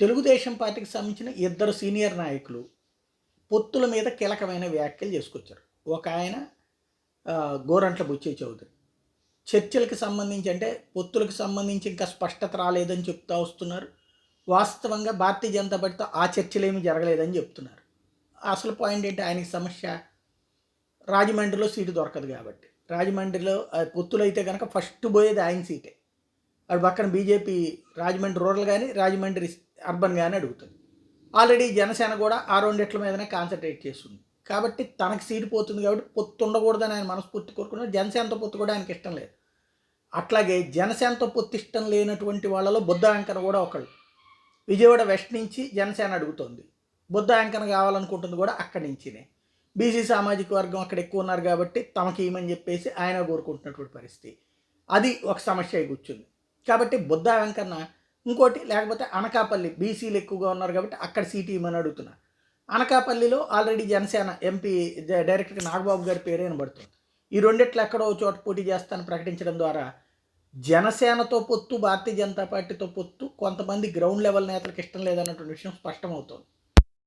తెలుగుదేశం పార్టీకి సంబంధించిన ఇద్దరు సీనియర్ నాయకులు పొత్తుల మీద కీలకమైన వ్యాఖ్యలు చేసుకొచ్చారు. ఒక ఆయన గోరంట్ల బుచ్చయ్య చౌదరి. చర్చలకు సంబంధించి అంటే పొత్తులకు సంబంధించి ఇంకా స్పష్టత రాలేదని చెప్తా వస్తున్నారు. వాస్తవంగా భారతీయ జనతా పార్టీతో ఆ చర్చలేమీ జరగలేదని చెప్తున్నారు. అసలు పాయింట్ ఏంటి, ఆయనకి సమస్య రాజమండ్రిలో సీటు దొరకదు కాబట్టి. రాజమండ్రిలో పొత్తులు అయితే కనుక ఫస్ట్ పోయేది ఆయన సీటే. అది పక్కన బీజేపీ రాజమండ్రి రూరల్ కానీ రాజమండ్రి అర్బన్ కానీ అడుగుతుంది. ఆల్రెడీ జనసేన కూడా ఆ రెండిట్ల మీదనే కాన్సన్ట్రేట్ చేస్తుంది. కాబట్టి తనకు సీటు పోతుంది కాబట్టి పొత్తు ఉండకూడదని ఆయన మనస్ఫూర్తి కోరుకున్నారు. జనసేనతో పొత్తు కూడా ఆయనకి ఇష్టం లేదు. అట్లాగే జనసేనతో పొత్తు ఇష్టం లేనటువంటి వాళ్ళలో బుద్ధ వెంకన్న కూడా ఒకళ్ళు. విజయవాడ వెస్ట్ నుంచి జనసేన అడుగుతోంది. బుద్ధ వెంకన్న కావాలనుకుంటుంది కూడా అక్కడి నుంచినే. బీసీ సామాజిక వర్గం అక్కడ ఎక్కువ ఉన్నారు కాబట్టి తమకి ఏమని చెప్పేసి ఆయన కోరుకుంటున్నటువంటి పరిస్థితి. అది ఒక సమస్య కూర్చుంది. కాబట్టి బుద్ధ వెంకన్న ఇంకోటి, లేకపోతే అనకాపల్లి బీసీలు ఎక్కువగా ఉన్నారు కాబట్టి అక్కడ సీటు ఇవ్వమని అడుగుతున్నారు. అనకాపల్లిలో ఆల్రెడీ జనసేన ఎంపీ డైరెక్ట్గా నాగబాబు గారి పేరు వినబడుతుంది. ఈ రెండిట్లో ఎక్కడో చోట పోటీ చేస్తానని ప్రకటించడం ద్వారా జనసేనతో పొత్తు, భారతీయ జనతా పార్టీతో పొత్తు కొంతమంది గ్రౌండ్ లెవెల్ నేతలకు ఇష్టం లేదన్నటువంటి విషయం స్పష్టమవుతుంది.